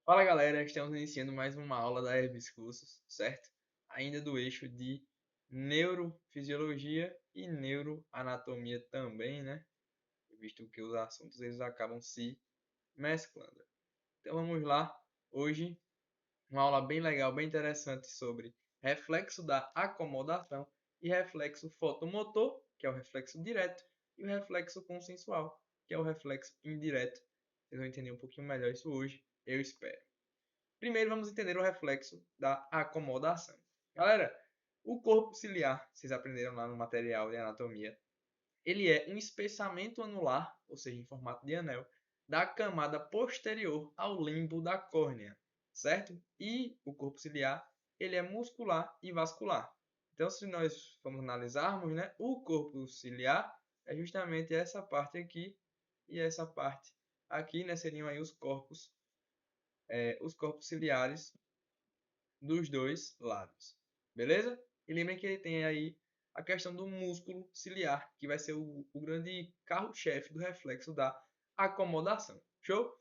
Fala galera, estamos iniciando mais uma aula da Herbis Cursos, certo? Ainda do eixo de neurofisiologia e neuroanatomia também, né? Visto que os assuntos eles acabam se mesclando. Então vamos lá, hoje uma aula bem legal, bem interessante sobre reflexo da acomodação e reflexo fotomotor, que é o reflexo direto, e o reflexo consensual, que é o reflexo indireto. Vocês vão entender um pouquinho melhor isso hoje, eu espero. Primeiro vamos entender o reflexo da acomodação. Galera, o corpo ciliar, vocês aprenderam lá no material de anatomia, ele é um espessamento anular, ou seja, em formato de anel, da camada posterior ao limbo da córnea, certo? E o corpo ciliar, ele é muscular e vascular. Então, se nós formos analisarmos, né, o corpo ciliar é justamente essa parte aqui e essa parte aqui, né, seriam aí os corpos ciliares dos dois lados. Beleza? E lembrem que ele tem aí a questão do músculo ciliar, que vai ser o grande carro-chefe do reflexo da acomodação. Show?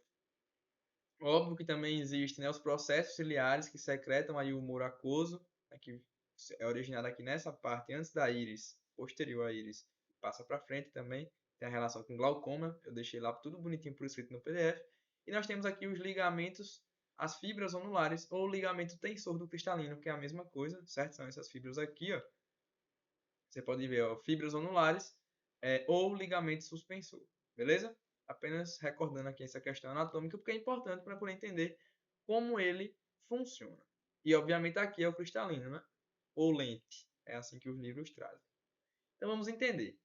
Óbvio que também existem, né, os processos ciliares que secretam aí o humor aquoso, né, que é originado aqui nessa parte antes da íris, posterior à íris, passa para frente também, tem a relação com glaucoma, eu deixei lá tudo bonitinho por escrito no PDF. E nós temos aqui os ligamentos, as fibras onulares ou ligamento tensor do cristalino, que é a mesma coisa, certo? São essas fibras aqui, ó. Você pode ver, ó, fibras onulares ou ligamento suspensor, beleza? Apenas recordando aqui essa questão anatômica, porque é importante para poder entender como ele funciona. E, obviamente, aqui é o cristalino, né? Ou lente. É assim que os livros trazem. Então, vamos entender.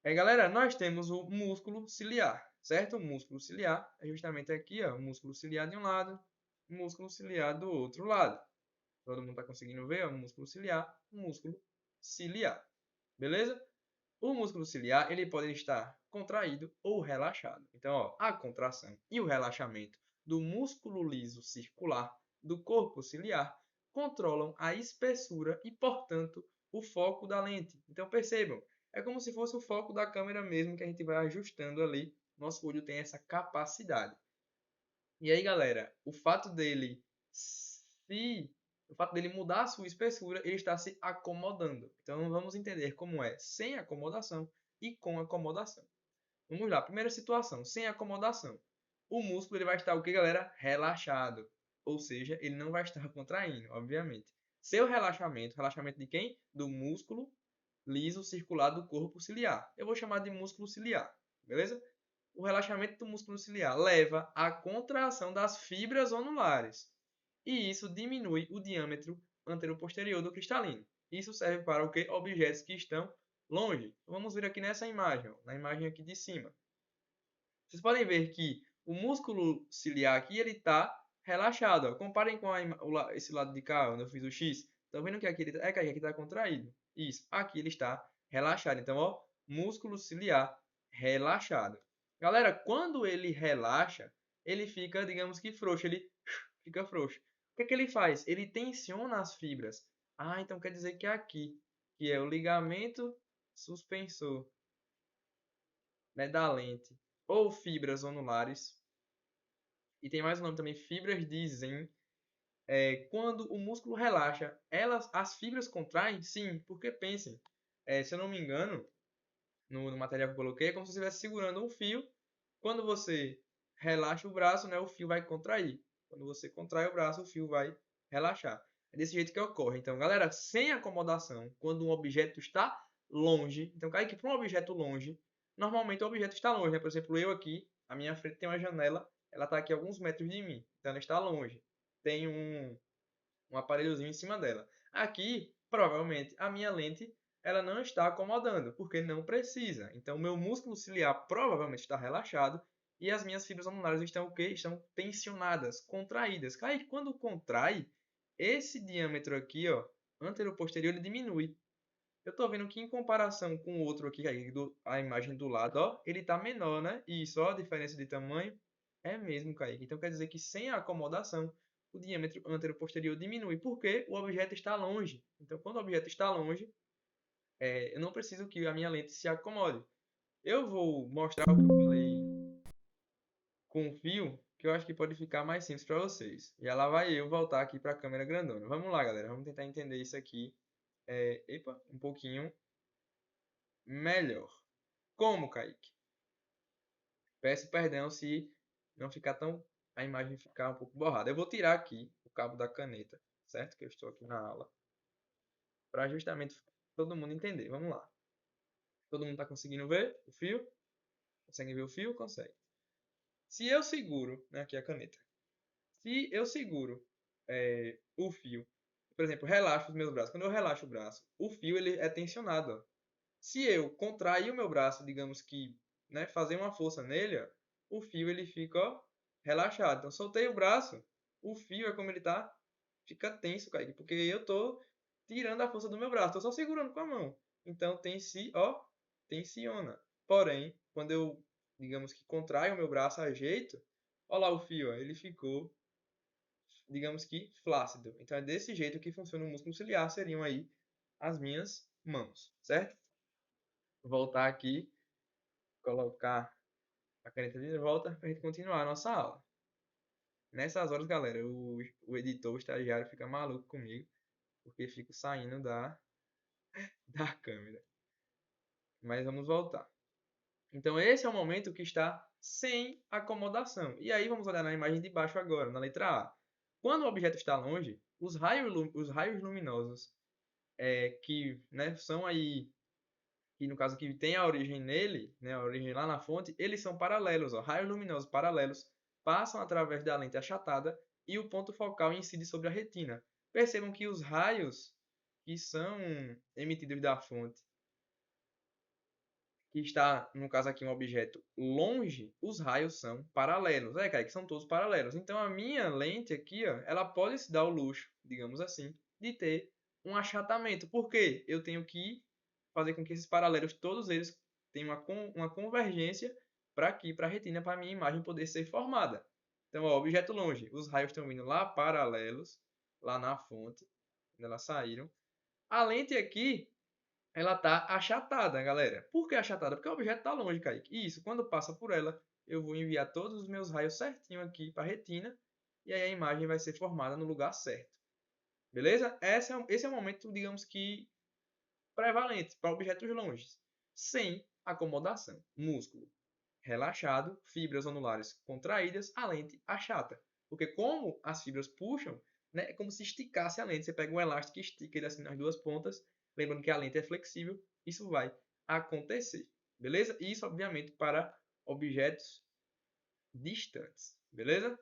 Galera, nós temos o músculo ciliar, certo? O músculo ciliar é justamente aqui, ó, o músculo ciliar de um lado, o músculo ciliar do outro lado. Todo mundo está conseguindo ver? Ó, o músculo ciliar. Beleza? O músculo ciliar ele pode estar contraído ou relaxado. Então, ó, a contração e o relaxamento do músculo liso circular do corpo ciliar controlam a espessura e, portanto, o foco da lente. Então, percebam, é como se fosse o foco da câmera mesmo que a gente vai ajustando ali. Nosso olho tem essa capacidade. E aí, galera, o fato dele mudar a sua espessura, ele está se acomodando. Então, vamos entender como é sem acomodação e com acomodação. Vamos lá, primeira situação, sem acomodação. O músculo ele vai estar o que, galera? Relaxado. Ou seja, ele não vai estar contraindo, obviamente. Seu relaxamento, relaxamento de quem? Do músculo liso circular do corpo ciliar. Eu vou chamar de músculo ciliar, beleza? O relaxamento do músculo ciliar leva à contração das fibras onulares. E isso diminui o diâmetro anteroposterior do cristalino. Isso serve para o que? Objetos que estão longe. Vamos ver aqui nessa imagem, na imagem aqui de cima. Vocês podem ver que o músculo ciliar aqui ele está relaxado. Ó. Comparem com esse lado de cá, onde eu fiz o X. Estão vendo que aqui ele aqui está contraído. Isso. Aqui ele está relaxado. Então, ó, músculo ciliar relaxado. Galera, quando ele relaxa, ele fica, digamos que frouxo. Ele fica frouxo. O que é que ele faz? Ele tensiona as fibras. Ah, então quer dizer que é aqui, que é o ligamento suspensor, né, da lente, ou fibras onulares, e tem mais um nome também, fibras de Zen. Quando o músculo relaxa, as fibras contraem? Sim, porque pensem, se eu não me engano, no material que eu coloquei, é como se você estivesse segurando um fio. Quando você relaxa o braço, né, o fio vai contrair. Quando você contrai o braço, o fio vai relaxar. É desse jeito que ocorre. Então, galera, sem acomodação, quando um objeto está longe, então, cai que para um objeto longe, normalmente o objeto está longe, né? Por exemplo, eu aqui, a minha frente tem uma janela, ela está aqui a alguns metros de mim, então ela está longe. Tem um aparelhozinho em cima dela. Aqui, provavelmente, a minha lente ela não está acomodando, porque não precisa. Então, o meu músculo ciliar provavelmente está relaxado e as minhas fibras onulares estão o quê? Estão tensionadas, contraídas. Aí, quando contrai, esse diâmetro aqui, ó, antero-posterior, ele diminui. Eu estou vendo que em comparação com o outro aqui, a imagem do lado, ó, ele está menor, né? E só a diferença de tamanho é mesmo, Kaique. Então quer dizer que sem a acomodação, o diâmetro antero-posterior diminui, porque o objeto está longe. Então quando o objeto está longe, eu não preciso que a minha lente se acomode. Eu vou mostrar o que eu falei com o fio, que eu acho que pode ficar mais simples para vocês. E lá vai eu voltar aqui para a câmera grandona. Vamos lá, galera. Vamos tentar entender isso aqui um pouquinho melhor. Como, Kaique? Peço perdão se não ficar tão... a imagem ficar um pouco borrada. Eu vou tirar aqui o cabo da caneta, certo? Que eu estou aqui na aula. Para justamente todo mundo entender. Vamos lá. Todo mundo está conseguindo ver o fio? Consegue ver o fio? Consegue. Se eu seguro, né, aqui a caneta. Se eu seguro o fio, por exemplo, relaxo os meus braços. Quando eu relaxo o braço, o fio ele é tensionado. Ó. Se eu contrair o meu braço, digamos que, né, fazer uma força nele, ó, o fio ele fica ó, relaxado. Então, soltei o braço, o fio é como ele tá, fica tenso, Kaique, porque eu tô tirando a força do meu braço, tô só segurando com a mão. Então, tensiona. Porém, quando eu, digamos que contraio o meu braço, ajeito, olha lá o fio, ó, ele ficou, digamos que flácido. Então, é desse jeito que funciona o músculo ciliar, seriam aí as minhas mãos, certo? Vou voltar aqui, colocar a caneta de volta para a gente continuar a nossa aula. Nessas horas, galera, o editor, o estagiário, fica maluco comigo, porque fico saindo da câmera. Mas vamos voltar. Então, esse é o momento que está sem acomodação. E aí, vamos olhar na imagem de baixo agora, na letra A. Quando o objeto está longe, os raios luminosos que né, são aí, que no caso que tem a origem nele, né, a origem lá na fonte, eles são paralelos. Ó, raios luminosos paralelos passam através da lente achatada e o ponto focal incide sobre a retina. Percebam que os raios que são emitidos da fonte que está, no caso aqui, um objeto longe, os raios são paralelos. Cara, que são todos paralelos. Então, a minha lente aqui, ó, ela pode se dar o luxo, digamos assim, de ter um achatamento. Por quê? Eu tenho que fazer com que esses paralelos, todos eles, tenham uma convergência para aqui, para a retina, para a minha imagem poder ser formada. Então, ó, objeto longe, os raios estão vindo lá paralelos, lá na fonte, quando elas saíram. A lente aqui ela tá achatada, galera. Por que achatada? Porque o objeto está longe, Kaique. E isso, quando passa por ela, eu vou enviar todos os meus raios certinho aqui para a retina e aí a imagem vai ser formada no lugar certo. Beleza? Esse é o momento, digamos que, prevalente para objetos longes, sem acomodação. Músculo relaxado, fibras anulares contraídas, a lente achata. Porque como as fibras puxam, né, é como se esticasse a lente. Você pega um elástico e estica ele assim nas duas pontas, lembrando que a lente é flexível, isso vai acontecer. Beleza? E isso, obviamente, para objetos distantes. Beleza?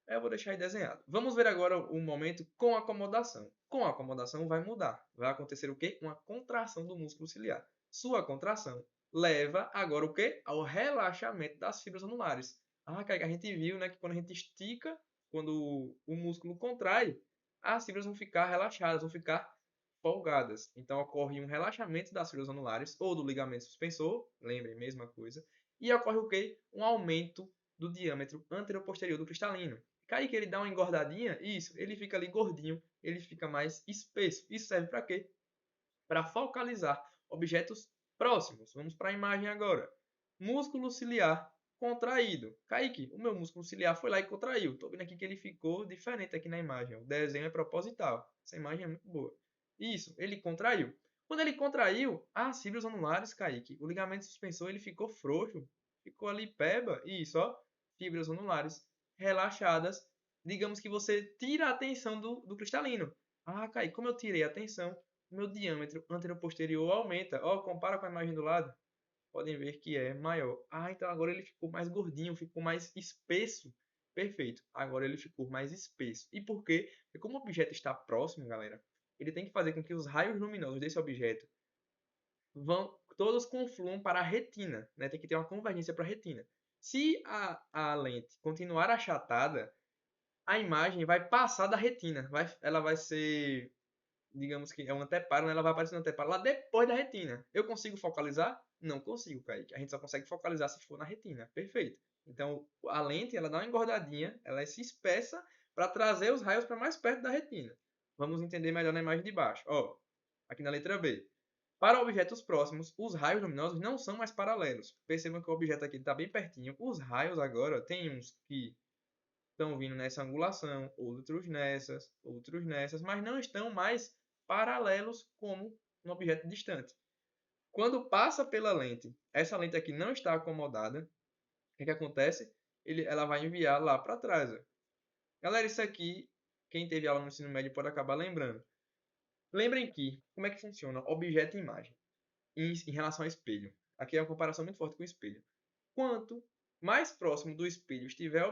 Eu vou deixar aí desenhado. Vamos ver agora o momento com acomodação. Com acomodação vai mudar. Vai acontecer o quê? Uma contração do músculo ciliar. Sua contração leva agora o quê? Ao relaxamento das fibras anulares. Kaique, a gente viu, né, que quando a gente estica, quando o músculo contrai, as fibras vão ficar relaxadas, vão ficar folgadas. Então ocorre um relaxamento das fibras anulares ou do ligamento suspensor, lembrem, mesma coisa. E ocorre o quê? Um aumento do diâmetro anteroposterior do cristalino. Kaique, ele dá uma engordadinha, isso, ele fica ali gordinho, ele fica mais espesso. Isso serve para quê? Para focalizar objetos próximos. Vamos para a imagem agora. Músculo ciliar contraído. Kaique, o meu músculo ciliar foi lá e contraiu. Estou vendo aqui que ele ficou diferente aqui na imagem. O desenho é proposital. Essa imagem é muito boa. Isso, ele contraiu. Quando ele contraiu, as fibras anulares, Kaique, o ligamento suspensor ele ficou frouxo. Ficou ali peba. Isso, ó. Fibras anulares relaxadas. Digamos que você tira a atenção do cristalino. Kaique, como eu tirei a atenção, meu diâmetro anteroposterior aumenta. Ó, compara com a imagem do lado. Podem ver que é maior. Então agora ele ficou mais gordinho, ficou mais espesso. Perfeito. Agora ele ficou mais espesso. E por quê? Porque como o objeto está próximo, galera, ele tem que fazer com que os raios luminosos desse objeto todos confluam para a retina. Né? Tem que ter uma convergência para a retina. Se a lente continuar achatada, a imagem vai passar da retina. Ela vai ser, digamos que é um anteparo, né? Ela vai aparecer no anteparo lá depois da retina. Eu consigo focalizar? Não consigo, Kaique. A gente só consegue focalizar se for na retina. Perfeito. Então, a lente, ela dá uma engordadinha, ela se espessa para trazer os raios para mais perto da retina. Vamos entender melhor na imagem de baixo. Ó, aqui na letra B. Para objetos próximos, os raios luminosos não são mais paralelos. Percebam que o objeto aqui está bem pertinho. Os raios agora, tem uns que estão vindo nessa angulação, outros nessas, mas não estão mais paralelos como um objeto distante. Quando passa pela lente, essa lente aqui não está acomodada, o que acontece? Ela vai enviar lá para trás. Ó. Galera, isso aqui, quem teve aula no ensino médio pode acabar lembrando. Lembrem que, como é que funciona objeto e imagem em relação ao espelho? Aqui é uma comparação muito forte com o espelho. Quanto mais próximo do espelho estiver o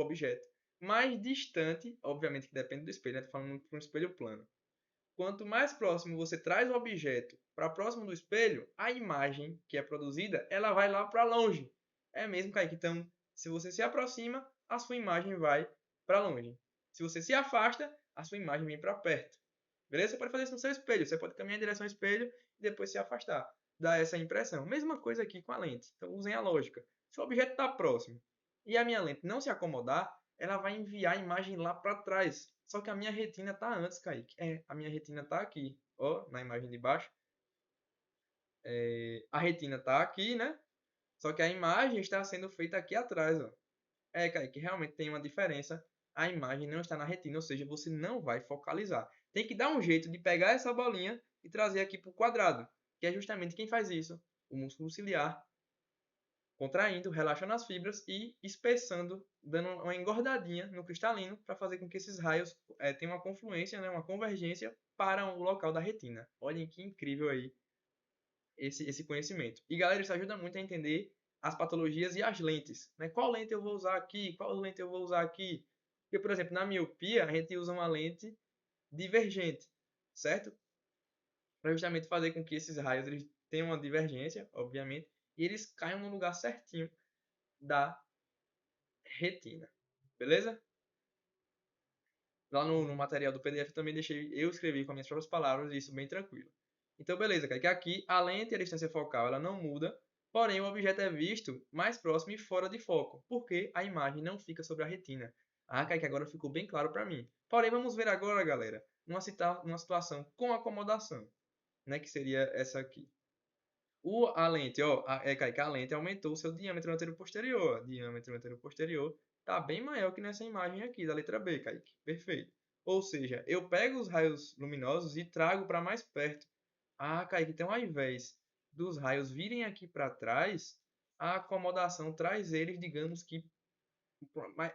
objeto, mais distante, obviamente que depende do espelho, né? Estou falando para um espelho plano. Quanto mais próximo você traz o objeto para próximo do espelho, a imagem que é produzida, ela vai lá para longe. É mesmo, Kaique? Então, se você se aproxima, a sua imagem vai para longe. Se você se afasta, a sua imagem vem para perto. Beleza? Você pode fazer isso no seu espelho. Você pode caminhar em direção ao espelho e depois se afastar. Dá essa impressão. Mesma coisa aqui com a lente. Então, usem a lógica. Se o objeto está próximo e a minha lente não se acomodar, ela vai enviar a imagem lá para trás. Só que a minha retina está antes, Kaique. A minha retina está aqui. Ó, na imagem de baixo. A retina está aqui, né? Só que a imagem está sendo feita aqui atrás, ó. Kaique, realmente tem uma diferença. A imagem não está na retina, ou seja, você não vai focalizar. Tem que dar um jeito de pegar essa bolinha e trazer aqui para o quadrado, que é justamente quem faz isso. O músculo ciliar, contraindo, relaxando as fibras e espessando, dando uma engordadinha no cristalino para fazer com que esses raios tenham uma confluência, né, uma convergência para o local da retina. Olhem que incrível aí esse conhecimento. E galera, isso ajuda muito a entender as patologias e as lentes. Né? Qual lente eu vou usar aqui? Qual lente eu vou usar aqui? Porque, por exemplo, na miopia, a gente usa uma lente divergente, certo? Para justamente fazer com que esses raios eles tenham uma divergência, obviamente, e eles caiam no lugar certinho da retina. Beleza? Lá no material do PDF eu também deixei, eu escrevi com as minhas próprias palavras, e isso bem tranquilo. Então, beleza, cara, que aqui a lente e a distância focal ela não muda, porém o objeto é visto mais próximo e fora de foco, porque a imagem não fica sobre a retina. Ah, Kaique, agora ficou bem claro para mim. Porém, vamos ver agora, galera, uma situação com acomodação, né, que seria essa aqui. A lente, ó, Kaique, a lente aumentou o seu diâmetro anterior-posterior. Diâmetro anterior-posterior está bem maior que nessa imagem aqui da letra B, Kaique. Perfeito. Ou seja, eu pego os raios luminosos e trago para mais perto. Ah, Kaique, então ao invés dos raios virem aqui para trás, a acomodação traz eles, digamos que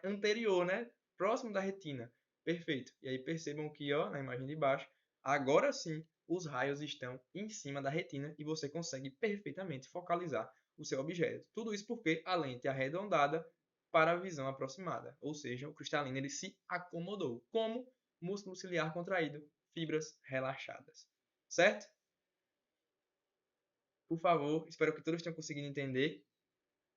anterior, né? Próximo da retina. Perfeito. E aí percebam que, ó, na imagem de baixo, agora sim os raios estão em cima da retina e você consegue perfeitamente focalizar o seu objeto. Tudo isso porque a lente é arredondada para a visão aproximada, ou seja, o cristalino ele se acomodou, como músculo ciliar contraído, fibras relaxadas. Certo? Por favor, espero que todos tenham conseguido entender.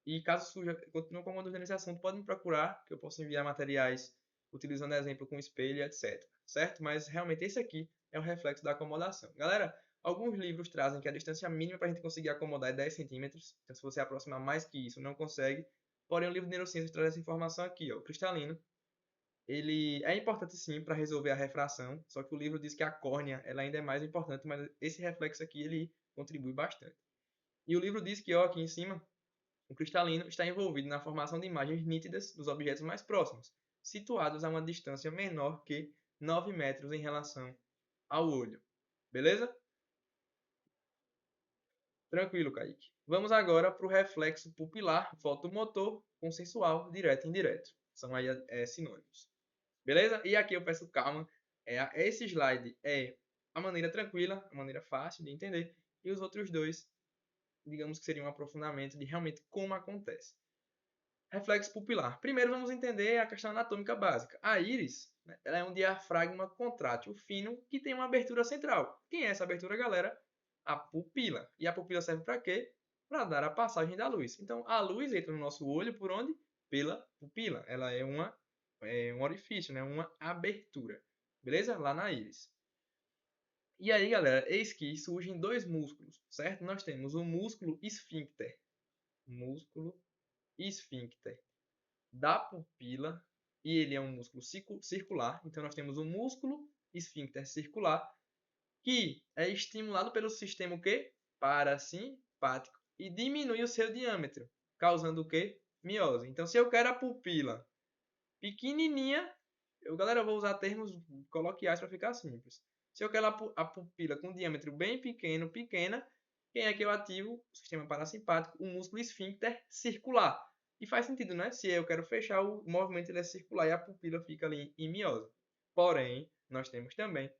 E caso surja, continue com alguma dúvida nesse assunto, pode me procurar, que eu posso enviar materiais utilizando exemplo com espelho, etc. Certo? Mas realmente esse aqui é o reflexo da acomodação. Galera, alguns livros trazem que a distância mínima para a gente conseguir acomodar é 10 centímetros. Então, se você aproximar mais que isso, não consegue. Porém, o livro de neurociências traz essa informação aqui, ó, o cristalino. Ele é importante sim para resolver a refração, só que o livro diz que a córnea ela ainda é mais importante, mas esse reflexo aqui ele contribui bastante. E o livro diz que, ó, aqui em cima, o cristalino está envolvido na formação de imagens nítidas dos objetos mais próximos, situados a uma distância menor que 9 metros em relação ao olho. Beleza? Tranquilo, Kaique. Vamos agora para o reflexo pupilar, fotomotor, consensual, direto e indireto. São aí sinônimos. Beleza? E aqui eu peço calma. Esse slide é a maneira tranquila, a maneira fácil de entender. E os outros dois, digamos que seria um aprofundamento de realmente como acontece. Reflexo pupilar. Primeiro vamos entender a questão anatômica básica. A íris, né, ela é um diafragma contrátil fino que tem uma abertura central. Quem é essa abertura, galera? A pupila. E a pupila serve para quê? Para dar a passagem da luz. Então, a luz entra no nosso olho por onde? Pela pupila. Ela é um orifício, né? Uma abertura. Beleza? Lá na íris. E aí, galera, eis que surgem dois músculos, certo? Nós temos o músculo esfíncter. Músculo esfíncter da pupila, e ele é um músculo circular. Então, nós temos o músculo esfíncter circular que é estimulado pelo sistema o quê? Parasimpático e diminui o seu diâmetro, causando o quê? Miose. Então, se eu quero a pupila pequenininha, galera, eu vou usar termos coloquiais para ficar simples. Se eu quero a pupila com diâmetro bem pequeno, pequena, quem é que eu ativo? O sistema parasimpático, o músculo esfíncter circular. E faz sentido, né? Se eu quero fechar, o movimento ele é circular e a pupila fica ali em miose. Porém, nós temos também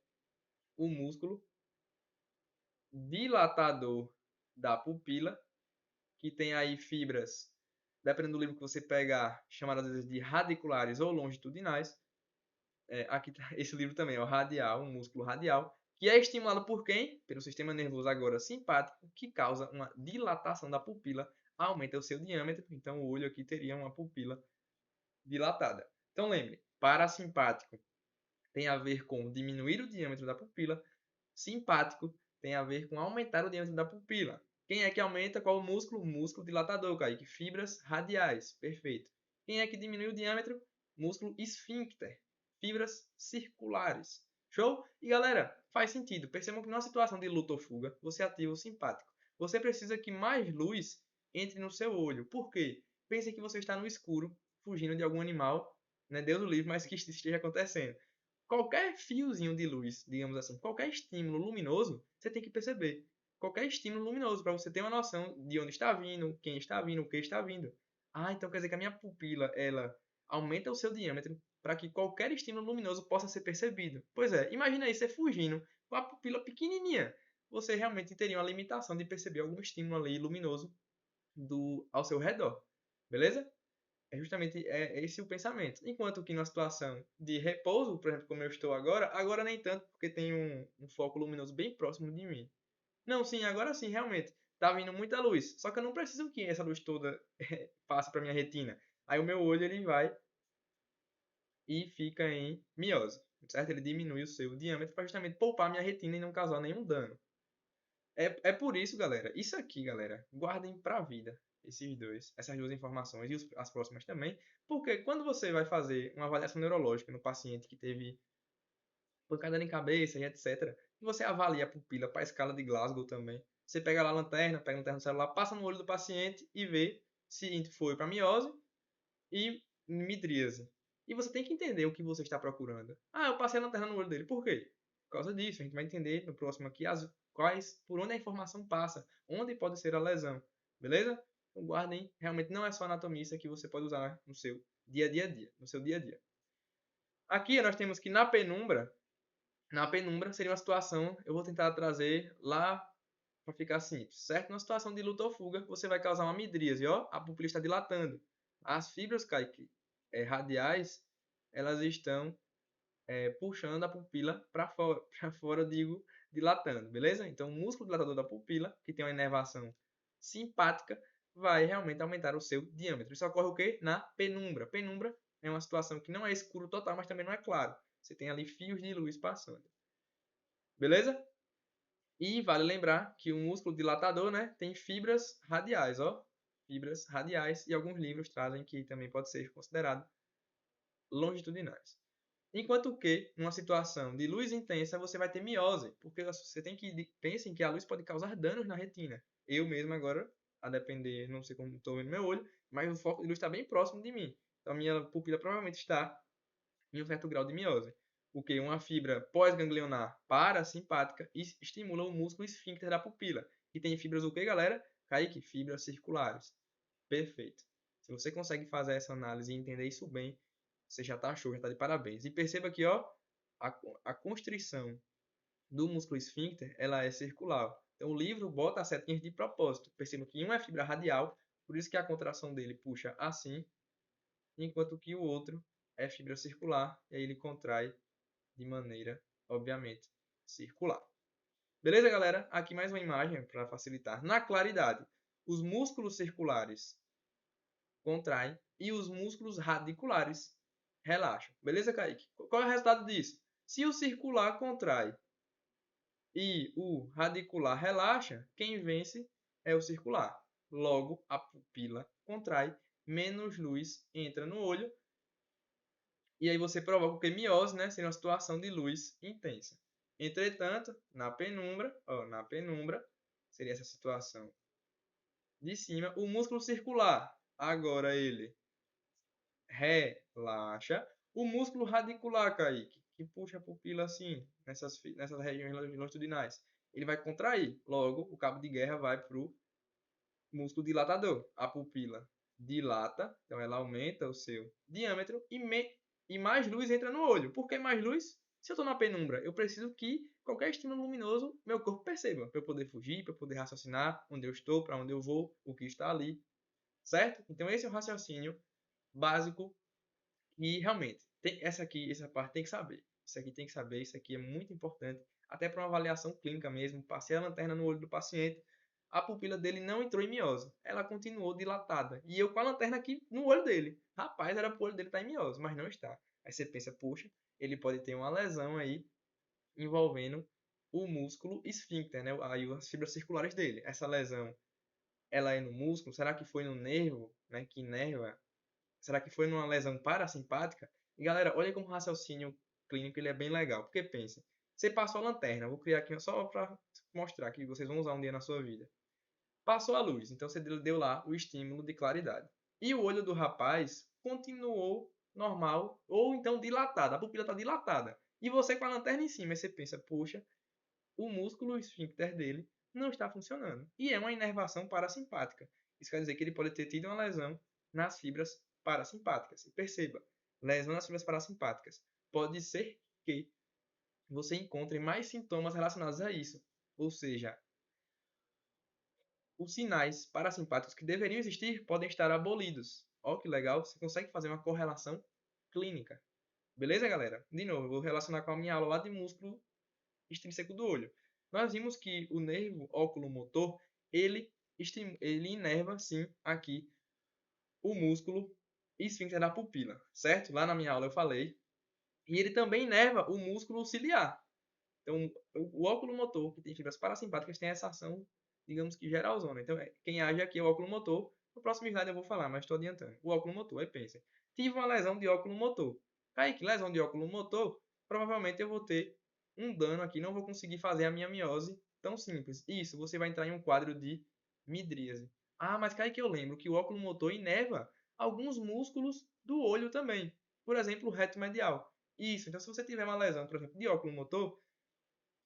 o músculo dilatador da pupila, que tem aí fibras, dependendo do livro que você pegar, chamadas às vezes de radiculares ou longitudinais. Aqui tá esse livro também, é o radial, um músculo radial, que é estimulado por quem? Pelo sistema nervoso agora simpático, que causa uma dilatação da pupila, aumenta o seu diâmetro, então o olho aqui teria uma pupila dilatada. Então lembre, parasimpático tem a ver com diminuir o diâmetro da pupila, simpático tem a ver com aumentar o diâmetro da pupila. Quem é que aumenta? Qual o músculo? O músculo dilatador, Kaique. Fibras radiais. Perfeito. Quem é que diminui o diâmetro? Músculo esfíncter. Fibras circulares. Show? E galera, faz sentido. Percebam que numa situação de luta ou fuga, você ativa o simpático. Você precisa que mais luz entre no seu olho. Por quê? Pense que você está no escuro, fugindo de algum animal, né? Deus o livre, mas que isso esteja acontecendo. Qualquer fiozinho de luz, digamos assim, qualquer estímulo luminoso, você tem que perceber. Qualquer estímulo luminoso, para você ter uma noção de onde está vindo, quem está vindo, o que está vindo. Ah, então quer dizer que a minha pupila, ela aumenta o seu diâmetro para que qualquer estímulo luminoso possa ser percebido. Pois é, imagina aí você fugindo com a pupila pequenininha. Você realmente teria uma limitação de perceber algum estímulo ali luminoso ao seu redor. Beleza? É justamente esse o pensamento. Enquanto que numa situação de repouso, por exemplo, como eu estou agora nem tanto, porque tem um foco luminoso bem próximo de mim. Não, sim, agora sim, realmente. Tá vindo muita luz. Só que eu não preciso que essa luz toda passe para minha retina. Aí o meu olho ele vai e fica em miose, certo? Ele diminui o seu diâmetro para justamente poupar minha retina e não causar nenhum dano. É por isso, galera. Isso aqui, galera, guardem para a vida essas duas informações e as próximas também, porque quando você vai fazer uma avaliação neurológica no paciente que teve pancada em cabeça e etc, e você avalia a pupila para a escala de Glasgow também. Você pega lá a lanterna, pega a lanterna do celular, passa no olho do paciente e vê se foi para miose e midríase. E você tem que entender o que você está procurando. Ah, eu passei a lanterna no olho dele. Por quê? Por causa disso. A gente vai entender no próximo aqui por onde a informação passa, onde pode ser a lesão. Beleza? Então guardem, realmente não é só anatomia, isso aqui você pode usar no seu dia a dia, no seu dia a dia. Aqui nós temos que na penumbra seria uma situação, eu vou tentar trazer lá para ficar simples, certo? Numa situação de luta ou fuga, você vai causar uma midríase, ó, a pupila está dilatando. As fibras, Kaique, radiais, elas estão puxando a pupila para fora, eu digo, dilatando, beleza? Então, o músculo dilatador da pupila, que tem uma inervação simpática, vai realmente aumentar o seu diâmetro. Isso ocorre o quê? Na penumbra. Penumbra é uma situação que não é escuro total, mas também não é claro. Você tem ali fios de luz passando. Beleza? E vale lembrar que o músculo dilatador, né, tem fibras radiais, ó. Fibras radiais, e alguns livros trazem que também pode ser considerado longitudinais. Enquanto que, numa situação de luz intensa, você vai ter miose, porque você tem que pensem que a luz pode causar danos na retina. Eu mesmo agora, a depender, não sei como estou vendo meu olho, mas o foco de luz está bem próximo de mim. Então a minha pupila provavelmente está em um certo grau de miose. O que? Uma fibra pós-ganglionar parasimpática estimula o músculo esfíncter da pupila. E tem fibras o que, galera? Kaique, fibras circulares. Perfeito. Se você consegue fazer essa análise e entender isso bem, você já está show, já está de parabéns. E perceba que ó, a constrição do músculo esfíncter ela é circular. Então o livro bota as setinhas de propósito. Perceba que um é fibra radial, por isso que a contração dele puxa assim, enquanto que o outro é fibra circular, e aí ele contrai de maneira, obviamente, circular. Beleza, galera? Aqui mais uma imagem para facilitar. Na claridade, os músculos circulares contraem e os músculos radiculares relaxam. Beleza, Kaique? Qual é o resultado disso? Se o circular contrai e o radicular relaxa, quem vence é o circular. Logo, a pupila contrai, menos luz entra no olho, e aí você provoca o que? Miose, né? Seria uma situação de luz intensa. Entretanto, na penumbra, seria essa situação de cima, o músculo circular, agora ele relaxa. O músculo radicular, Kaique, que puxa a pupila assim, nessas regiões longitudinais, ele vai contrair. Logo, o cabo de guerra vai para o músculo dilatador. A pupila dilata, então ela aumenta o seu diâmetro e mais luz entra no olho. Por que mais luz? Se eu estou na penumbra, eu preciso que qualquer estímulo luminoso meu corpo perceba, para eu poder fugir, para eu poder raciocinar onde eu estou, para onde eu vou, o que está ali, certo? Então esse é o raciocínio básico e realmente, essa parte tem que saber. Isso aqui tem que saber, isso aqui é muito importante, até para uma avaliação clínica mesmo. Passei a lanterna no olho do paciente, a pupila dele não entrou em miose, ela continuou dilatada. E eu com a lanterna aqui no olho dele. Rapaz, era pro olho dele estar em miose, mas não está. Aí você pensa, puxa, ele pode ter uma lesão aí envolvendo o músculo esfíncter, né? Aí as fibras circulares dele. Essa lesão, ela é no músculo? Será que foi no nervo, né? Que inerva? Será que foi numa lesão parasimpática? E galera, olha como o raciocínio clínico ele é bem legal. Porque pensa, você passou a lanterna, vou criar aqui só para mostrar que vocês vão usar um dia na sua vida. Passou a luz, então você deu lá o estímulo de claridade. E o olho do rapaz continuou normal ou então dilatado, a pupila está dilatada. E você com a lanterna em cima, você pensa, poxa, o músculo esfíncter dele não está funcionando. E é uma inervação parasimpática. Isso quer dizer que ele pode ter tido uma lesão nas fibras parasimpáticas. E perceba, lesão nas fibras parasimpáticas. Pode ser que você encontre mais sintomas relacionados a isso. Ou seja, os sinais parasimpáticos que deveriam existir podem estar abolidos. Ó, que legal, você consegue fazer uma correlação clínica. Beleza, galera? De novo, eu vou relacionar com a minha aula lá de músculo extrínseco do olho. Nós vimos que o nervo oculomotor, ele inerva, sim, aqui o músculo esfíncter da pupila, certo? Lá na minha aula eu falei. E ele também inerva o músculo ciliar. Então, o oculomotor, que tem fibras parasimpáticas, tem essa ação, digamos que geralzona. Então, quem age aqui é o oculomotor. No próximo slide eu vou falar, mas estou adiantando. O oculomotor, aí pensa. Tive uma lesão de oculomotor. Kaique, lesão de oculomotor, provavelmente eu vou ter um dano aqui, não vou conseguir fazer a minha miose tão simples. Isso, você vai entrar em um quadro de midríase. Ah, mas Kaique, eu lembro que o oculomotor inerva alguns músculos do olho também. Por exemplo, o reto medial. Isso, então se você tiver uma lesão, por exemplo, de oculomotor,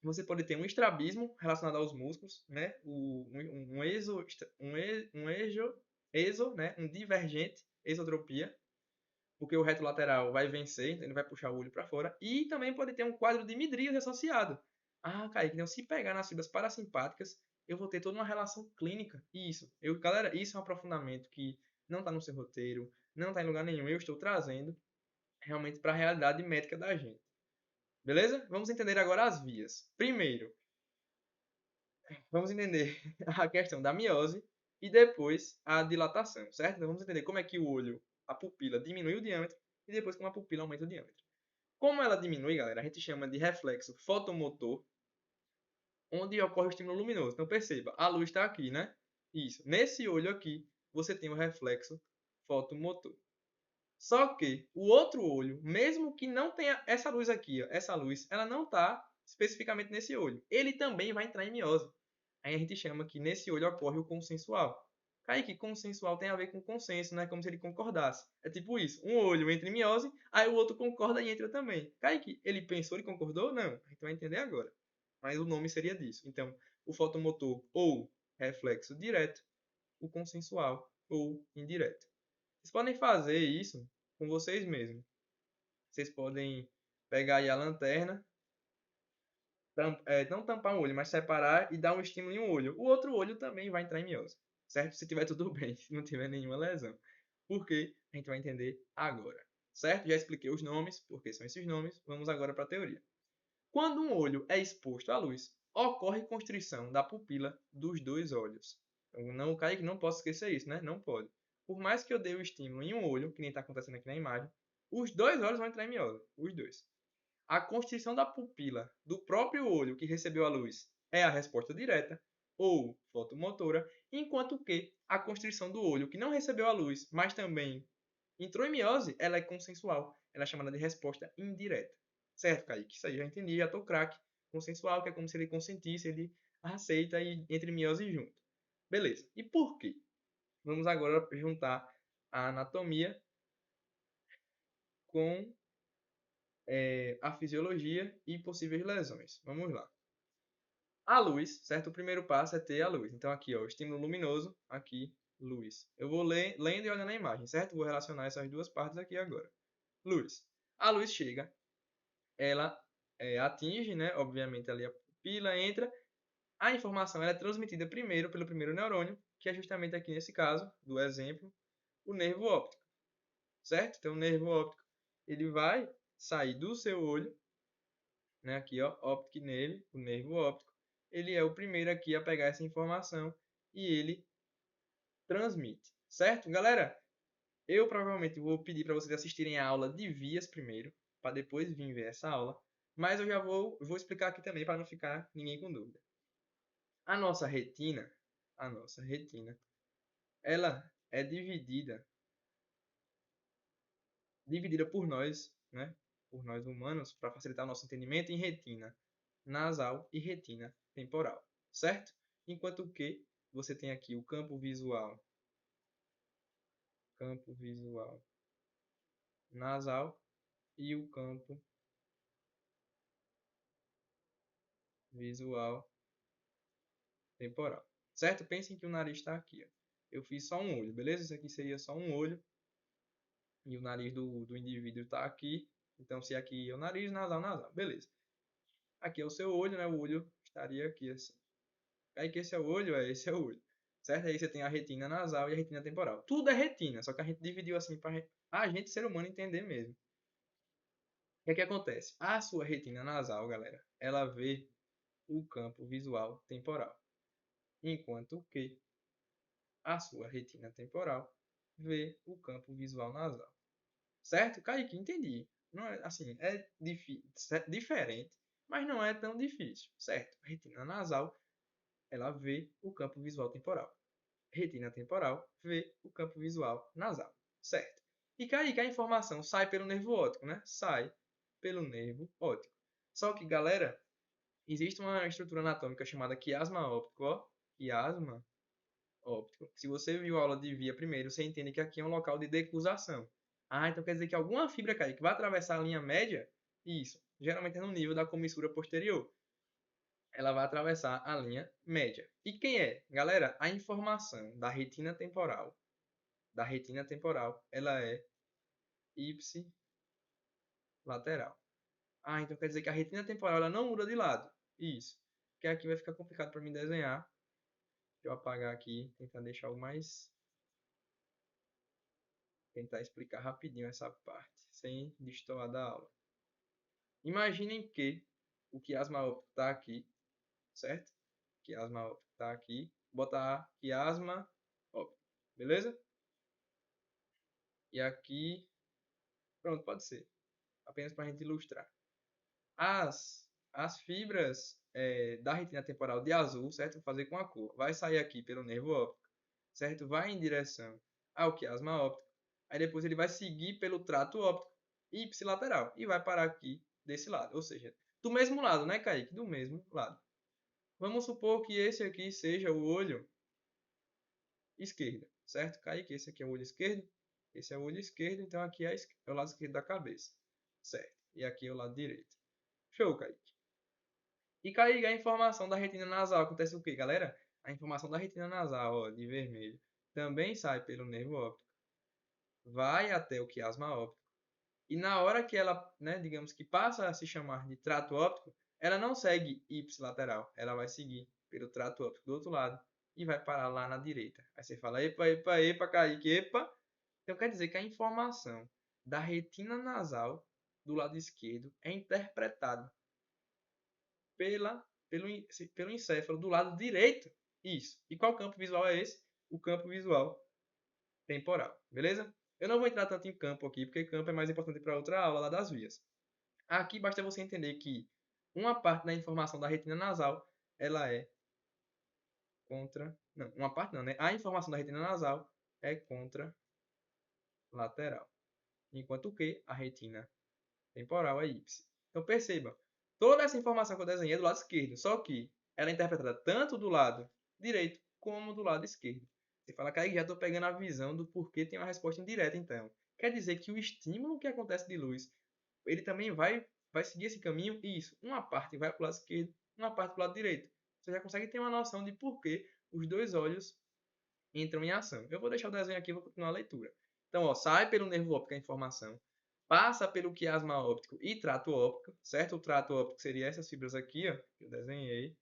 você pode ter um estrabismo relacionado aos músculos, né? Um divergente, exotropia, porque o reto lateral vai vencer, então ele vai puxar o olho para fora. E também pode ter um quadro de midríase associado. Ah, Kaique, então se pegar nas fibras parasimpáticas, eu vou ter toda uma relação clínica. Isso, galera, isso é um aprofundamento que não está no seu roteiro, não está em lugar nenhum. Eu estou trazendo realmente para a realidade médica da gente. Beleza? Vamos entender agora as vias. Primeiro, vamos entender a questão da miose e depois a dilatação, certo? Então vamos entender como é que o olho, a pupila diminui o diâmetro e depois como a pupila aumenta o diâmetro. Como ela diminui, galera, a gente chama de reflexo fotomotor, onde ocorre o estímulo luminoso. Então perceba, a luz está aqui, né? Isso. Nesse olho aqui, você tem o reflexo fotomotor. Só que o outro olho, mesmo que não tenha essa luz aqui, ó, essa luz, ela não está especificamente nesse olho. Ele também vai entrar em miose. Aí a gente chama que nesse olho ocorre o consensual. Kaique, consensual tem a ver com consenso, né? Como se ele concordasse. É tipo isso. Um olho entra em miose, aí o outro concorda e entra também. Kaique, ele pensou, ele concordou? Não. A gente vai entender agora. Mas o nome seria disso. Então, o fotomotor ou reflexo direto, o consensual ou indireto. Vocês podem fazer isso com vocês mesmos. Vocês podem pegar aí a lanterna, não tampar um olho, mas separar e dar um estímulo em um olho. O outro olho também vai entrar em miose, certo? Se tiver tudo bem, se não tiver nenhuma lesão. Por quê? A gente vai entender agora, certo? Já expliquei os nomes, porque são esses nomes. Vamos agora para a teoria. Quando um olho é exposto à luz, ocorre constrição da pupila dos dois olhos. Eu não, Kaique, não posso esquecer isso, né? Não pode. Por mais que eu dê o estímulo em um olho, que nem está acontecendo aqui na imagem, os dois olhos vão entrar em miose. Os dois. A constrição da pupila do próprio olho que recebeu a luz é a resposta direta, ou fotomotora, enquanto que a constrição do olho que não recebeu a luz, mas também entrou em miose, ela é consensual. Ela é chamada de resposta indireta. Certo, Kaique? Isso aí já entendi, já tô craque consensual, que é como se ele consentisse, ele aceita e entre miose junto. Beleza. E por quê? Vamos agora juntar a anatomia com a fisiologia e possíveis lesões. Vamos lá. A luz, certo? O primeiro passo é ter a luz. Então aqui, ó, o estímulo luminoso, aqui, luz. Eu vou lendo e olhando a imagem, certo? Vou relacionar essas duas partes aqui agora. Luz. A luz chega, ela atinge, né? Obviamente ali a pupila entra. A informação ela é transmitida primeiro pelo primeiro neurônio, que é justamente aqui nesse caso, do exemplo, o nervo óptico, certo? Então o nervo óptico, ele vai sair do seu olho, né? Aqui, ó, óptico nele, o nervo óptico. Ele é o primeiro aqui a pegar essa informação e ele transmite, certo? Galera, eu provavelmente vou pedir para vocês assistirem a aula de vias primeiro, para depois vir ver essa aula, mas eu já vou explicar aqui também para não ficar ninguém com dúvida. A nossa retina, ela é dividida por nós, né? Por nós humanos, para facilitar o nosso entendimento, em retina nasal e retina temporal, certo? Enquanto que você tem aqui o campo visual nasal e o campo visual temporal, certo? Pensem que o nariz está aqui, ó. Eu fiz só um olho, beleza? Isso aqui seria só um olho e o nariz do indivíduo está aqui. Então, se aqui é o nariz, nasal, beleza. Aqui é o seu olho, né? O olho estaria aqui assim. Aí que esse é o olho, esse é o olho. Certo? Aí você tem a retina nasal e a retina temporal. Tudo é retina, só que a gente dividiu assim para a gente, ser humano, entender mesmo. O que é que acontece? A sua retina nasal, galera, ela vê o campo visual temporal. Enquanto que a sua retina temporal vê o campo visual nasal. Certo? Kaique, entendi. Não é, assim, é diferente, mas não é tão difícil. Certo? A retina nasal, ela vê o campo visual temporal. Retina temporal vê o campo visual nasal. Certo? E Kaique, a informação sai pelo nervo óptico, né? Sai pelo nervo óptico. Só que, galera, existe uma estrutura anatômica chamada quiasma óptico, ó. Quiasma óptico. Se você viu a aula de via primeiro, você entende que aqui é um local de decusação. Ah, então quer dizer que alguma fibra, Kaique, vai atravessar a linha média? Isso. Geralmente é no nível da comissura posterior. Ela vai atravessar a linha média. E quem é? Galera, a informação da retina temporal, ela é ipsilateral. Ah, então quer dizer que a retina temporal ela não muda de lado. Isso. Porque aqui vai ficar complicado para mim desenhar. Deixa eu apagar aqui, tentar deixar o mais... Tentar explicar rapidinho essa parte, sem destoar da aula. Imaginem que o quiasma óptico está aqui, certo? Quiasma óptico está aqui. Botar quiasma óptico, beleza? E aqui, pronto, pode ser. Apenas para a gente ilustrar. As fibras da retina temporal de azul, certo? Vou fazer com a cor. Vai sair aqui pelo nervo óptico, certo? Vai em direção ao quiasma óptico. Aí depois ele vai seguir pelo trato óptico ipsilateral e vai parar aqui desse lado. Ou seja, do mesmo lado, né, Kaique? Do mesmo lado. Vamos supor que esse aqui seja o olho esquerdo, certo, Kaique? Esse aqui é o olho esquerdo. Esse é o olho esquerdo, então aqui é o lado esquerdo da cabeça, certo? E aqui é o lado direito. Show, Kaique. E Kaique, a informação da retina nasal acontece o quê, galera? A informação da retina nasal, ó, de vermelho, também sai pelo nervo óptico, vai até o quiasma óptico. E na hora que ela, né, digamos que passa a se chamar de trato óptico, ela não segue ipsilateral, ela vai seguir pelo trato óptico do outro lado e vai parar lá na direita. Aí você fala, epa, Kaique, epa. Então quer dizer que a informação da retina nasal do lado esquerdo é interpretada pelo encéfalo do lado direito. Isso. E qual campo visual é esse? O campo visual temporal. Beleza? Eu não vou entrar tanto em campo aqui, porque campo é mais importante para outra aula lá das vias. Aqui basta você entender que uma parte da informação da retina nasal, ela é contra... Não, uma parte não, né? A informação da retina nasal é contralateral. Enquanto que a retina temporal é ipsi. Então perceba, Toda essa informação que eu desenhei é do lado esquerdo, só que ela é interpretada tanto do lado direito como do lado esquerdo. Você fala, Kaique, já estou pegando a visão do porquê tem uma resposta indireta, então. Quer dizer que o estímulo que acontece de luz, ele também vai seguir esse caminho? Isso. Uma parte vai para o lado esquerdo, uma parte para o lado direito. Você já consegue ter uma noção de por que os dois olhos entram em ação. Eu vou deixar o desenho aqui e vou continuar a leitura. Então, ó, sai pelo nervo óptico a informação, passa pelo quiasma óptico e trato óptico, certo? O trato óptico seria essas fibras aqui, ó, que eu desenhei.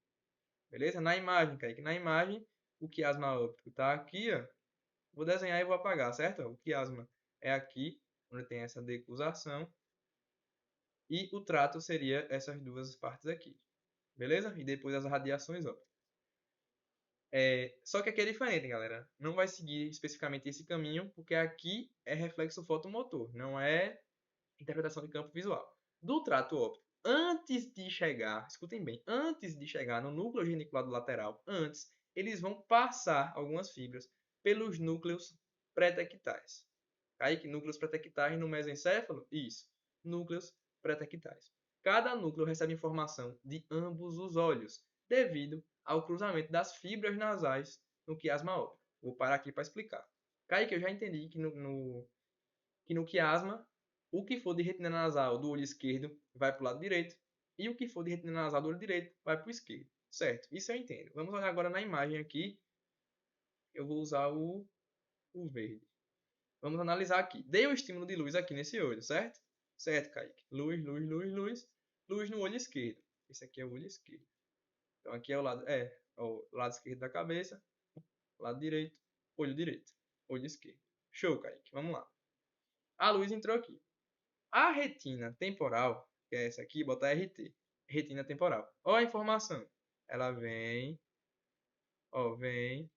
Beleza? Na imagem, Kaique, na imagem, o quiasma óptico está aqui, ó. Vou desenhar e vou apagar, certo? O quiasma é aqui, onde tem essa decusação. E o trato seria essas duas partes aqui. Beleza? E depois as radiações ópticas. Só que aqui é diferente, galera. Não vai seguir especificamente esse caminho, porque aqui é reflexo fotomotor, não é interpretação de campo visual. Do trato óptico, antes de chegar, escutem bem, antes de chegar no núcleo geniculado lateral, eles vão passar algumas fibras pelos núcleos pretectais. Aí que núcleos pretectais no mesencéfalo? Isso, núcleos pretectais. Cada núcleo recebe informação de ambos os olhos, devido ao cruzamento das fibras nasais no quiasma óptico. Vou parar aqui para explicar. Kaique, eu já entendi que no quiasma, o que for de retina nasal do olho esquerdo vai para o lado direito, e o que for de retina nasal do olho direito vai para o esquerdo. Certo? Isso eu entendo. Vamos olhar agora na imagem aqui. Eu vou usar o verde. Vamos analisar aqui. Dei o estímulo de luz aqui nesse olho, certo? Certo, Kaique. Luz, luz, luz, luz. Luz no olho esquerdo. Esse aqui é o olho esquerdo. Então aqui é o lado esquerdo da cabeça, lado direito, olho direito, olho esquerdo. Show, Kaique. Vamos lá. A luz entrou aqui. A retina temporal, que é essa aqui, botar RT. Retina temporal. Olha a informação. Ela vem, ó, vem.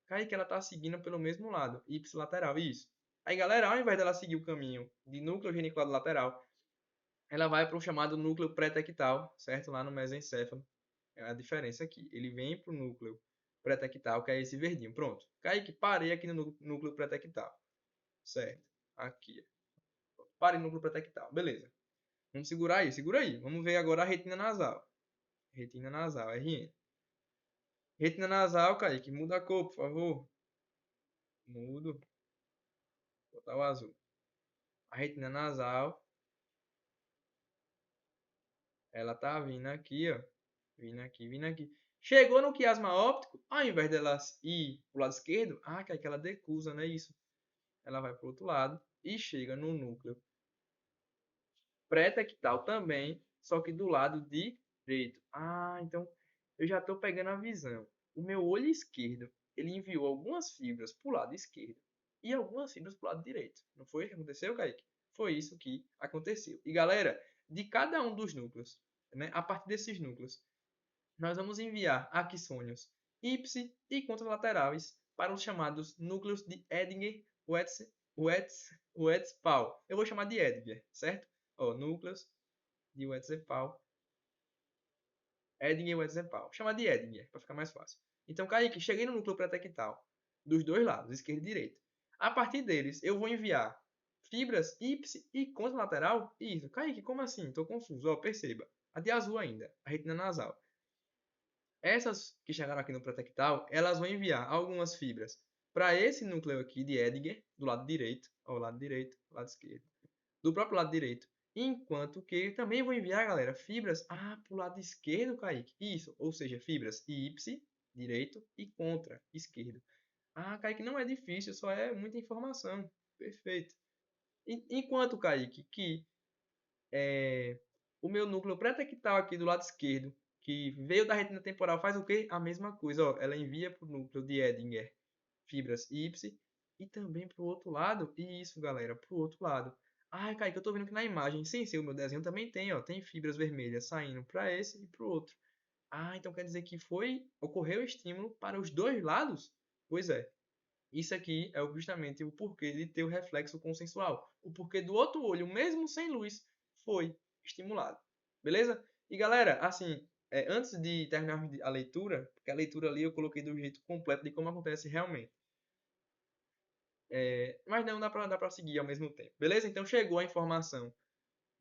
Kaique, ela tá seguindo pelo mesmo lado, ipsilateral, isso. Aí, galera, ao invés dela seguir o caminho de núcleo geniculado lateral, ela vai para o chamado núcleo pré-tectal, certo? Lá no mesencéfalo. É a diferença aqui. Ele vem para o núcleo pré-tectal, que é esse verdinho. Pronto. Kaique, parei aqui no núcleo pré-tectal. Certo. Aqui. Parei no núcleo pré-tectal. Beleza. Vamos segurar aí, segura aí. Vamos ver agora a retina nasal. Retina nasal, RN. Retina nasal, Kaique, muda a cor, por favor. Mudo. Vou botar o azul. A retina nasal, ela tá vindo aqui, ó. Vindo aqui. Chegou no quiasma óptico, ao invés dela ir pro lado esquerdo, Kaique, ela decusa, não é isso? Ela vai pro outro lado e chega no núcleo pré-tectal também, só que do lado direito. Então eu já estou pegando a visão. O meu olho esquerdo, ele enviou algumas fibras para o lado esquerdo e algumas fibras para o lado direito. Não foi o que aconteceu, Kaique? Foi isso que aconteceu. E galera, de cada um dos núcleos, né, a partir desses núcleos, nós vamos enviar axônios ipsi e contralaterais para os chamados núcleos de Edinger-Wetzpal. Eu vou chamar de Edinger, certo? Ó, núcleos de Wetzpal. Edinger e Wetzpal. Chama de Edinger, para ficar mais fácil. Então, Kaique, cheguei no núcleo pré-tectal, dos dois lados, esquerdo e direito. A partir deles, eu vou enviar fibras ipsi e contralateral. Isso, Kaique, como assim? Estou confuso. Ó, perceba. A de azul ainda, a retina nasal. Essas que chegaram aqui no pré-tectal, elas vão enviar algumas fibras para esse núcleo aqui de Edinger, do lado direito, ao lado direito, lado esquerdo, do próprio lado direito. Enquanto que também vou enviar, galera, fibras para o lado esquerdo, Kaique. Isso, ou seja, fibras ipsi, direito, e contra, esquerdo. Kaique, não é difícil, só é muita informação. Perfeito. Enquanto, Kaique, que o meu núcleo pré-tectal aqui do lado esquerdo, que veio da retina temporal, faz o quê? A mesma coisa, ó. Ela envia para o núcleo de Edinger fibras ipsi e também para o outro lado. E isso, galera, para o outro lado. Kaique, eu tô vendo que na imagem, sem ser o meu desenho, também tem, ó. Tem fibras vermelhas saindo para esse e para o outro. Então quer dizer que ocorreu estímulo para os dois lados? Pois é. Isso aqui é justamente o porquê de ter o reflexo consensual. O porquê do outro olho, mesmo sem luz, foi estimulado. Beleza? E galera, assim, antes de terminar a leitura, porque a leitura ali eu coloquei do jeito completo de como acontece realmente. Mas não dá para seguir ao mesmo tempo. Beleza? Então chegou a informação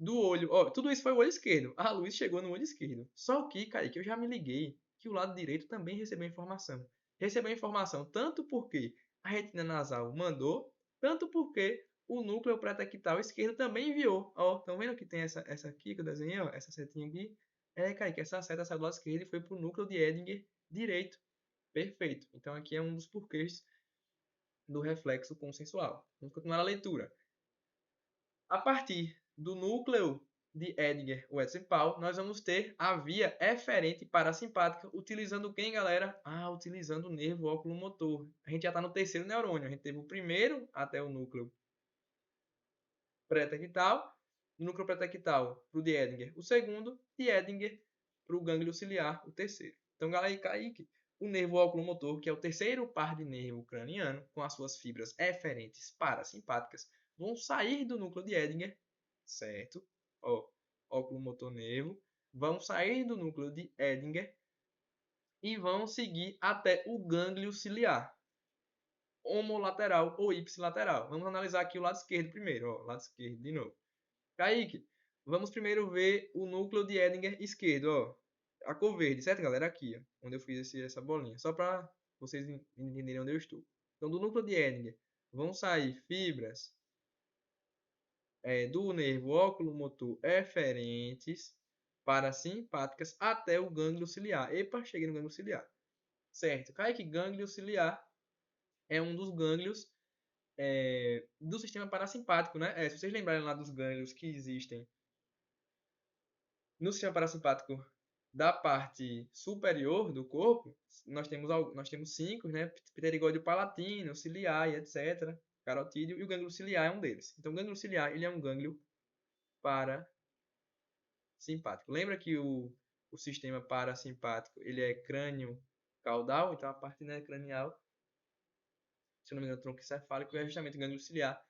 do olho. Ó, tudo isso foi o olho esquerdo. A luz chegou no olho esquerdo. Só que, Kaique, eu já me liguei que o lado direito também recebeu informação. Recebeu informação tanto porque a retina nasal mandou, tanto porque o núcleo pretectal esquerdo também enviou. Ó, estão vendo que tem essa aqui que eu desenhei, ó, essa setinha aqui? É, Kaique, essa seta saiu do lado esquerdo e foi para o núcleo de Edinger direito. Perfeito. Então aqui é um dos porquês do reflexo consensual. Vamos continuar a leitura. A partir do núcleo de Edinger Westphal, nós vamos ter a via eferente parasimpática, utilizando quem, galera? Ah, utilizando o nervo oculomotor. A gente já está no terceiro neurônio. A gente teve o primeiro até o núcleo pré-tectal, do núcleo pré-tectal para o de Edinger, o segundo, de Edinger para o gânglio ciliar, o terceiro. Então, galera, Kaique, o nervo oculomotor, que é o terceiro par de nervo craniano, com as suas fibras eferentes parasimpáticas, vão sair do núcleo de Edinger, certo? Ó, oculomotor nervo, vão sair do núcleo de Edinger e vão seguir até o gânglio ciliar, homolateral ou ipsilateral. Vamos analisar aqui o lado esquerdo primeiro, ó, lado esquerdo de novo. Kaique, vamos primeiro ver o núcleo de Edinger esquerdo, ó. A cor verde, certo, galera? Aqui, ó, onde eu fiz essa bolinha. Só para vocês entenderem onde eu estou. Então, do núcleo de Edinger vão sair fibras do nervo oculomotor eferentes parasimpáticas até o gânglio ciliar. Epa, cheguei no gânglio ciliar. Certo. Kaique, gânglio ciliar é um dos gânglios do sistema parasimpático, né? Se vocês lembrarem lá dos gânglios que existem no sistema parasimpático da parte superior do corpo, nós temos 5, né? Pterigóide palatino, ciliar e etc. Carotídeo, e o gânglio ciliar é um deles. Então, o gânglio ciliar ele é um gânglio parasimpático. Lembra que o sistema parasimpático ele é crânio caudal, então a parte, né, cranial, se não me engano, tronco encefálico, é justamente o gânglio ciliar,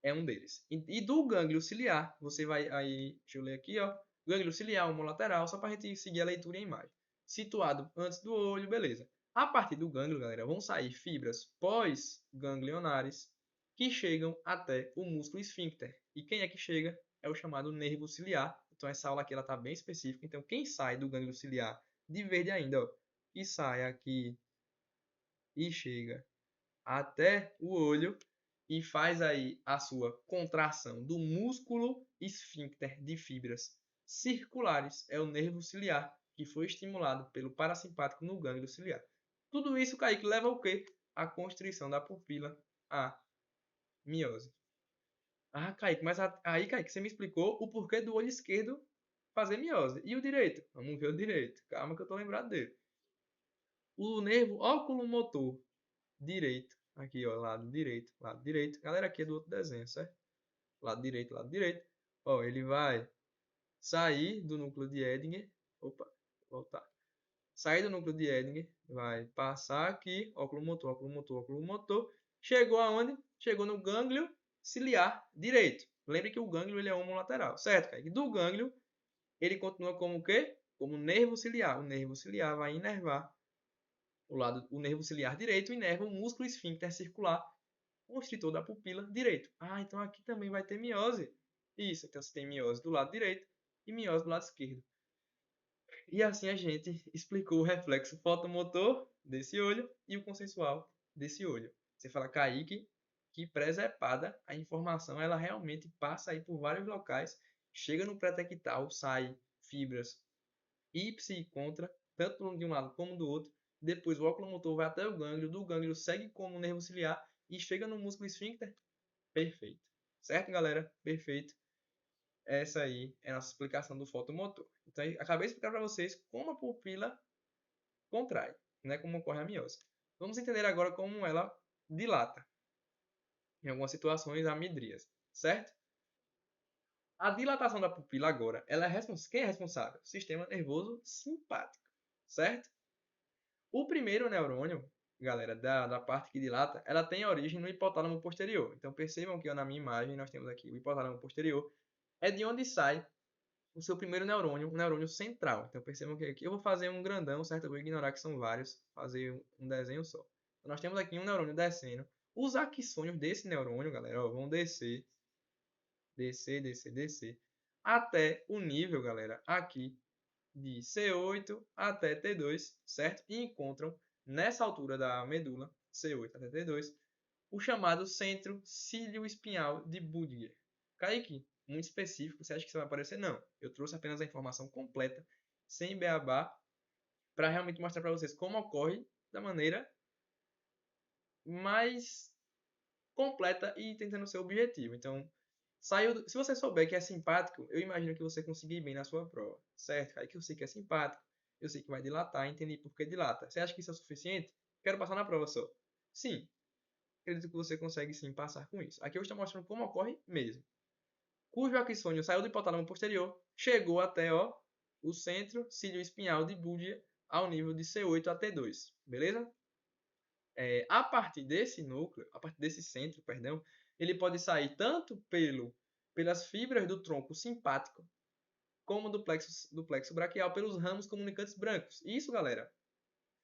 é um deles. E do gânglio ciliar, você vai aí, deixa eu ler aqui, ó, gânglio ciliar homolateral, só para a gente seguir a leitura e a imagem. Situado antes do olho, beleza. A partir do gânglio, galera, vão sair fibras pós-ganglionares que chegam até o músculo esfíncter. E quem é que chega? É o chamado nervo ciliar. Então essa aula aqui ela tá bem específica. Então quem sai do gânglio ciliar de verde ainda, ó, e sai aqui e chega até o olho e faz aí a sua contração do músculo esfíncter de fibras circulares, é o nervo ciliar, que foi estimulado pelo parasimpático no gânglio ciliar. Tudo isso, Kaique, leva ao quê? A constrição da pupila, a miose. Ah, Kaique, mas aí, Kaique, você me explicou o porquê do olho esquerdo fazer miose. E o direito? Vamos ver o direito. Calma que eu tô lembrado dele. O nervo oculomotor direito. Aqui, ó, lado direito, lado direito. Galera, aqui é do outro desenho, certo? Lado direito, lado direito. Ó, ele vai sair do núcleo de Edinger. Opa, voltar. Sair do núcleo de Edinger, vai passar aqui, oculomotor, oculomotor, oculomotor. Chegou aonde? Chegou no gânglio ciliar direito. Lembre que o gânglio ele é homolateral, certo, Kaique? Do gânglio, ele continua como o quê? Como nervo ciliar. O nervo ciliar vai inervar o nervo ciliar direito inerva o músculo esfíncter circular constritor da pupila direito. Ah, então aqui também vai ter miose. Isso, então você tem miose do lado direito e miose do lado esquerdo. E assim a gente explicou o reflexo fotomotor desse olho e o consensual desse olho. Você fala, Kaique, que presepada a informação, ela realmente passa aí por vários locais, chega no pré-tectal, sai fibras ipsi e contra, tanto de um lado como do outro. Depois o oculomotor vai até o gânglio, do gânglio segue como nervo ciliar e chega no músculo esfíncter. Perfeito. Certo, galera? Perfeito. Essa aí é a nossa explicação do fotomotor. Então, acabei de explicar para vocês como a pupila contrai, né? Como ocorre a miose. Vamos entender agora como ela dilata. Em algumas situações, a midríase. Certo? A dilatação da pupila agora, quem é responsável? O sistema nervoso simpático. Certo? O primeiro neurônio, galera, da parte que dilata, ela tem origem no hipotálamo posterior. Então percebam que na minha imagem nós temos aqui o hipotálamo posterior. É de onde sai o seu primeiro neurônio, o neurônio central. Então percebam que aqui eu vou fazer um grandão, certo? Eu vou ignorar que são vários, fazer um desenho só. Então, nós temos aqui um neurônio descendo. Os axônios desse neurônio, galera, ó, vão descer descer, descer, descer, até o nível, galera, aqui de C8 até T2, certo? E encontram nessa altura da medula, C8 até T2, o chamado centro cílio-espinhal de Budiger. Kaique, muito específico, você acha que isso vai aparecer? Não. Eu trouxe apenas a informação completa, sem beabá, para realmente mostrar para vocês como ocorre da maneira mais completa e tentando ser objetivo. Então, se você souber que é simpático, eu imagino que você conseguir bem na sua prova, certo? Aí que eu sei que é simpático, eu sei que vai dilatar, entendi por que dilata. Você acha que isso é o suficiente? Quero passar na prova só. Sim, acredito que você consegue sim passar com isso. Aqui eu estou mostrando como ocorre mesmo. Cujo axônio saiu do hipotálamo posterior, chegou até o centro cílio-espinhal de Budia ao nível de C8 a T2, beleza? A partir desse núcleo, a partir desse centro, perdão, ele pode sair tanto pelas fibras do tronco simpático, como do plexo braquial pelos ramos comunicantes brancos. Isso, galera,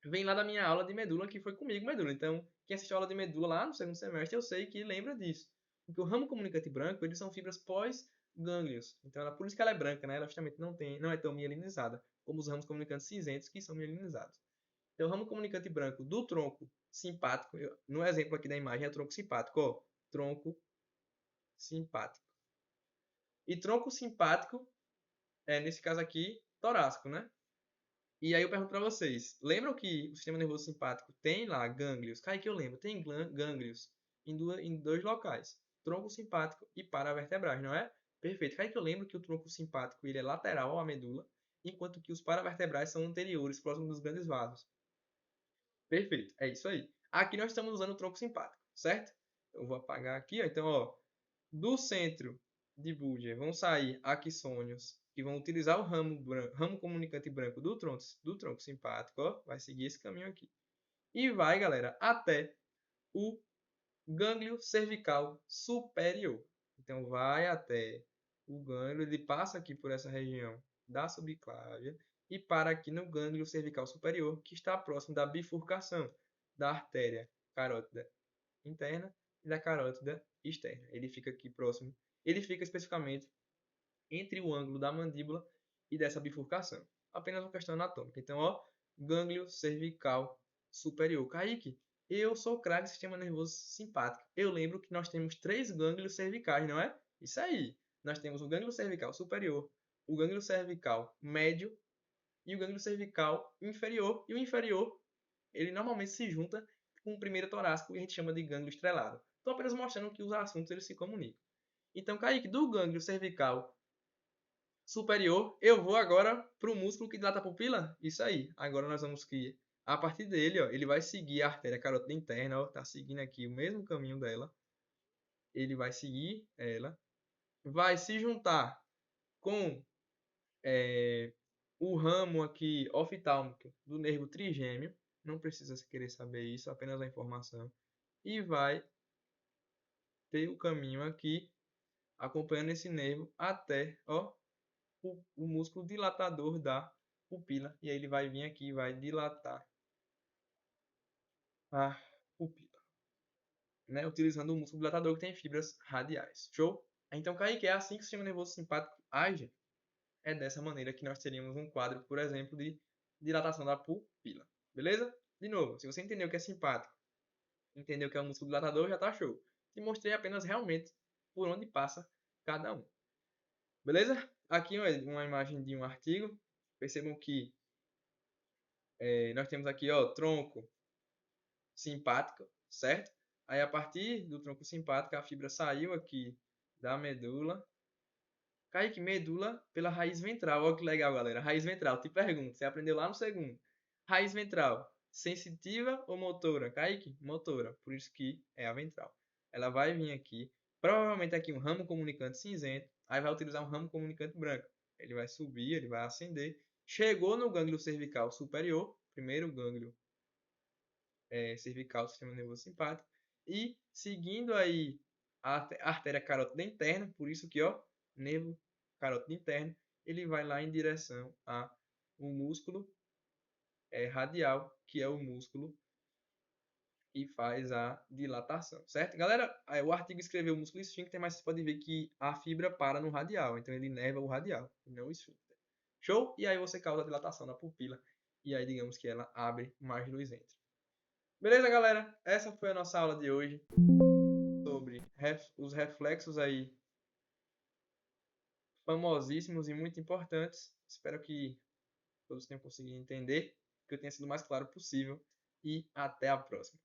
vem lá da minha aula de medula, que foi comigo, medula. Então, quem assistiu a aula de medula lá no segundo semestre, eu sei que lembra disso. Porque o ramo comunicante branco, eles são fibras pós-gânglios. Então, por isso que ela é branca, né? Ela justamente não é tão mielinizada como os ramos comunicantes cinzentos, que são mielinizados. Então, o ramo comunicante branco do tronco simpático, no exemplo aqui da imagem é o tronco simpático, ó, tronco simpático. E tronco simpático, nesse caso aqui, torácico, né? E aí eu pergunto para vocês, lembram que o sistema nervoso simpático tem lá gânglios? Cai que eu lembro, tem gânglios em dois locais, tronco simpático e paravertebrais, não é? Perfeito. Cai que eu lembro que o tronco simpático ele é lateral à medula, enquanto que os paravertebrais são anteriores, próximos dos grandes vasos. Perfeito, é isso aí. Aqui nós estamos usando o tronco simpático, certo? Eu vou apagar aqui, ó. Então, ó, do centro de Budia vão sair axônios que vão utilizar o ramo comunicante branco do tronco simpático, ó, vai seguir esse caminho aqui. E vai, galera, até o gânglio cervical superior. Então, vai até o gânglio, ele passa aqui por essa região da subclávia e para aqui no gânglio cervical superior, que está próximo da bifurcação da artéria carótida interna e da carótida externa. Ele fica aqui próximo, ele fica especificamente entre o ângulo da mandíbula e dessa bifurcação. Apenas uma questão anatômica. Então, ó, gânglio cervical superior. Kaique, eu sou craque do sistema nervoso simpático. Eu lembro que nós temos 3 gânglios cervicais, não é? Isso aí. Nós temos o gânglio cervical superior, o gânglio cervical médio e o gânglio cervical inferior. E o inferior, ele normalmente se junta com o primeiro torácico e a gente chama de gânglio estrelado. Estou apenas mostrando que os assuntos eles se comunicam. Então, Kaique, do gânglio cervical superior, eu vou agora para o músculo que dilata a pupila. Isso aí. Agora nós vamos que, a partir dele, ó, ele vai seguir a artéria carótida interna, ó, tá seguindo aqui o mesmo caminho dela. Ele vai seguir ela, vai se juntar com o ramo aqui oftálmico do nervo trigêmeo. Não precisa querer saber isso, apenas a informação. E vai ter o caminho aqui, acompanhando esse nervo até, ó, o músculo dilatador da pupila. E aí ele vai vir aqui e vai dilatar a pupila, né? Utilizando o músculo dilatador que tem fibras radiais. Show? Então, Kaique, é assim que o sistema nervoso simpático age. É dessa maneira que nós teríamos um quadro, por exemplo, de dilatação da pupila. Beleza? De novo, se você entendeu o que é simpático, entendeu o que é o músculo dilatador, já tá show. Te mostrei apenas realmente por onde passa cada um. Beleza? Aqui uma imagem de um artigo. Percebam que nós temos aqui, ó, tronco simpático, certo? Aí, a partir do tronco simpático, a fibra saiu aqui da medula. Kaique, medula pela raiz ventral. Olha que legal, galera. Raiz ventral. Te pergunto, você aprendeu lá no segundo. Raiz ventral, sensitiva ou motora? Kaique, motora. Por isso que é a ventral. Ela vai vir aqui. Provavelmente aqui um ramo comunicante cinzento. Aí vai utilizar um ramo comunicante branco. Ele vai subir, ele vai ascender. Chegou no gânglio cervical superior. Primeiro gânglio cervical do sistema nervoso simpático. E seguindo aí a artéria carótida interna, por isso que, ó, nervo carótido interno, ele vai lá em direção a um músculo radial, que é o músculo e faz a dilatação, certo? Galera, o artigo escreveu o músculo esfíncter, mas você pode ver que a fibra para no radial, então ele inerva o radial, não o esfíncter. Show? E aí você causa a dilatação da pupila, e aí digamos que ela abre mais luz entre. Beleza, galera? Essa foi a nossa aula de hoje sobre os reflexos aí famosíssimos e muito importantes. Espero que todos tenham conseguido entender, que eu tenha sido o mais claro possível. E até a próxima.